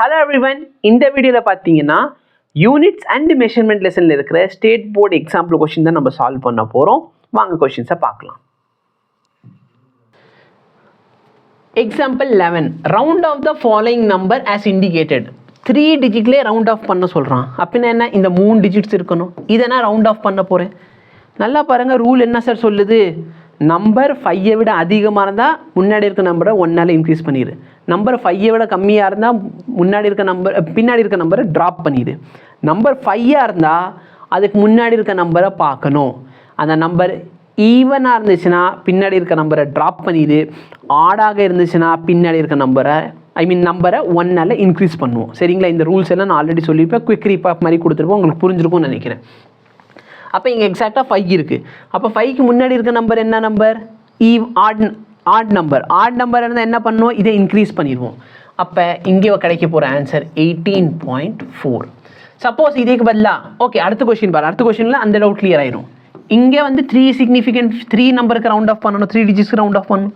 Hello everyone, இந்த வீடியோவில் பார்த்தீங்கன்னா யூனிட்ஸ் அண்ட் மெஷர்மெண்ட் லெசனில் இருக்கிற ஸ்டேட் போர்டு எக்ஸாம்பிள் கொஷின் தான் நம்ம சால்வ் பண்ண போகிறோம். வாங்க கொஷின்ஸை பார்க்கலாம். Example 11, round off the following number as indicated. 3 டிஜிட்லேயே ரவுண்ட் ஆஃப் பண்ண சொல்கிறான். அப்படின்னா என்ன, இந்த 3 டிஜிட்ஸ் இருக்கணும். இதை நான் ரவுண்ட் ஆஃப் பண்ண போகிறேன். நல்லா பாருங்கள், ரூல் என்ன சார் சொல்லுது? நம்பர் 5 விட அதிகமாக இருந்தால் முன்னாடி இருக்க நம்பரை 1ஆல் இன்க்ரீஸ் பண்ணிடு. நம்பர் 5 விட கம்மியாக இருந்தால் முன்னாடி இருக்க நம்பர் பின்னாடி இருக்க நம்பரை ட்ராப் பண்ணிடு. நம்பர் 5ஆக இருந்தால் அதுக்கு முன்னாடி இருக்க நம்பரை பார்க்கணும். அந்த நம்பர் ஈவனாக இருந்துச்சுன்னா பின்னாடி இருக்க நம்பரை ட்ராப் பண்ணிடு. ஆடாக இருந்துச்சுன்னா பின்னாடி இருக்க நம்பரை நம்பரை 1ஆல் இன்க்ரீஸ் பண்ணுவோம். சரிங்களா? இந்த ரூல்ஸ் எல்லாம் நான் ஆல்ரெடி சொல்லியிருப்பேன். குவிக் ரீபாப் மாதிரி கொடுத்துருப்போம், உங்களுக்கு புரிஞ்சிருக்கும்னு நினைக்கிறேன். அப்போ இங்கே எக்ஸாக்டாக 5 இருக்குது. அப்போ 5க்கு முன்னாடி இருக்க நம்பர் என்ன number? Add number. Add number இருந்தால் என்ன பண்ணுவோம்? இதை இன்க்ரீஸ் பண்ணிடுவோம். அப்போ இங்கே கிடைக்க போகிற ஆன்சர் 18.4. சப்போஸ் இதுக்கு பதிலாக ஓகே, அடுத்த கொஸ்டின் பாரு. அடுத்த கொஸ்டினில் அந்த டவுட் கிளியர் ஆயிரும். இங்கே வந்து 3 சிக்னிஃபிகண்ட் 3 நம்பருக்கு ரவுண்ட் ஆஃப் பண்ணணும், 3 டிஜிட்ஸ்க்கு ரவுண்ட் ஆஃப் பண்ணணும்.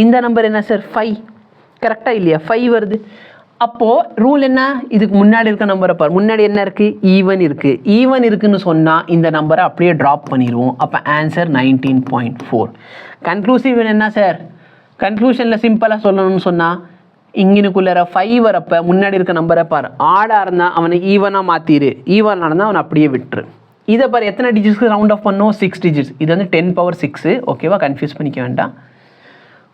இந்த நம்பர் என்ன சார்? 5. கரெக்டாக இல்லையா? 5 வருது. அப்போது ரூல் என்ன? இதுக்கு முன்னாடி இருக்க நம்பரை பாரு. முன்னாடி என்ன இருக்குது? ஈவன் இருக்குது. ஈவன் இருக்குதுன்னு சொன்னால் இந்த நம்பரை அப்படியே ட்ராப் பண்ணிடுவோம். அப்போ ஆன்சர் 19.4. கன்க்ளூசிவ் என்ன சார்? கன்க்ளூஷனில் சிம்பிளாக சொல்லணும்னு சொன்னால் இங்கினுக்குள்ளார 5 வரப்போ முன்னாடி இருக்க நம்பரை பாரு. ஆடாக இருந்தால் அவனை ஈவனாக மாற்றிடு, ஈவனாக இருந்தால் அவனை அப்படியே விட்டுரு. இதை பாரு, எத்தனை டிஜிட்ஸ்க்கு ரவுண்ட் ஆஃப் பண்ணோம்? 6 டிஜிட்ஸ். இது வந்து 10⁻6. ஓகேவா? கன்ஃபியூஸ் பண்ணிக்க வேண்டாம்.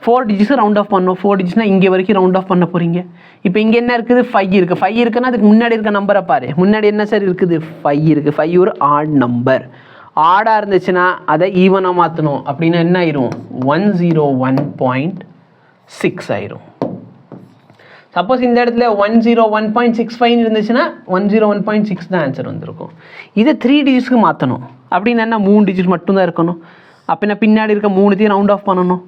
4 டிஜிட்ஸ் ரவுண்ட் ஆஃப் பண்ணோம். 4 டிஜிட்ஸ்னால் இங்கே வரைக்கும் ரவுண்ட் ஆஃப் பண்ண போகிறீங்க. இப்போ இங்கே என்ன இருக்குது? 5 இருக்குது. 5 இருக்குன்னா அதுக்கு முன்னாடி இருக்க நம்பரை பாரு. முன்னாடி என்ன சார் இருக்குது? 5 இருக்குது. 5 ஒரு ஆட் நம்பர். ஆடாக இருந்துச்சுன்னா அதை ஈவனாக மாற்றணும். அப்படின்னா என்ன ஆயிரும்? 101.6 ஆயிரும். சப்போஸ் இந்த இடத்துல 101.65 இருந்துச்சுன்னா 101.6 தான் ஆன்சர் வந்திருக்கும். இதை 3 டிஜிட்ஸ்க்கு மாற்றணும். அப்படின்னு என்ன? 3 டிஜிட் மட்டும்தான் இருக்கணும். அப்படின்னா பின்னாடி இருக்க 3த்தையும் ரவுண்ட் ஆஃப் பண்ணணும்.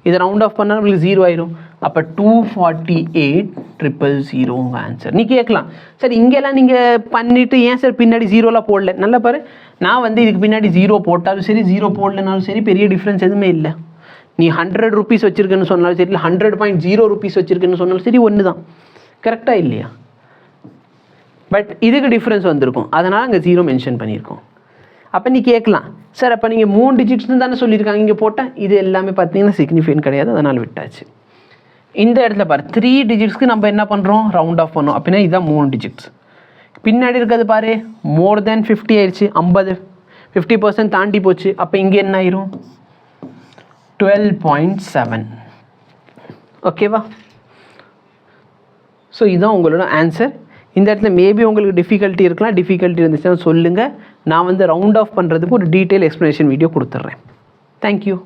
இதை ரவுண்ட் ஆஃப் பண்ணால் உங்களுக்கு 0 ஆயிரும். அப்போ 248,000 உங்கள் ஆன்சர். நீ கேட்கலாம், சார் இங்கெல்லாம் நீங்கள் பண்ணிவிட்டு ஏன் சார் பின்னாடி 0லாம் போடல? நல்லா பாரு, நான் வந்து இதுக்கு பின்னாடி 0 போட்டாலும் சரி 0 போடலனாலும் சரி பெரிய டிஃப்ரென்ஸ் எதுவுமே இல்லை. நீ 100 ரூபீஸ் வச்சுருக்குன்னு சொன்னாலும் சரி, இல்லை 100.0 ரூபீஸ் வச்சுருக்குன்னு சொன்னாலும் சரி, ஒன்று தான். கரெக்டாக இல்லையா? பட் இதுக்கு டிஃப்ரென்ஸ் வந்திருக்கும், அதனால் அங்கே 0 மென்ஷன் பண்ணியிருக்கோம். அப்போ நீ கேட்கலாம், சார் அப்போ நீங்கள் 3 டிஜிட்ஸ்னு தானே சொல்லியிருக்காங்க, இங்கே போட்டால் இது எல்லாமே பார்த்தீங்கன்னா சிக்னிஃபிகன்ட் கிடையாது, அதனால் விட்டாச்சு. இந்த இடத்துல பாரு, 3 டிஜிட்ஸ்க்கு நம்ம என்ன பண்ணுறோம்? ரவுண்ட் ஆஃப் பண்ணோம். அப்படின்னா இதுதான் 3 டிஜிட்ஸ். பின்னாடி இருக்கிறது பாரு, மோர் தேன் 50 ஆயிடுச்சு. 50% தாண்டி போச்சு. அப்போ இங்கே என்ன ஆயிரும்? 12.7. ஓகேவா? ஸோ இதுதான் உங்களோட ஆன்சர். இந்த இடத்துல மேபி உங்களுக்கு டிஃபிகல்ட்டி இருக்கலாம். டிஃபிகல்ட்டி இருந்துச்சுன்னா சொல்லுங்கள். நான் வந்து ரவுண்ட் ஆஃப் பண்ணுறதுக்கு ஒரு டீட்டெயில் எக்ஸ்ப்ளனேஷன் வீடியோ கொடுத்துட்றேன். தேங்க்யூ.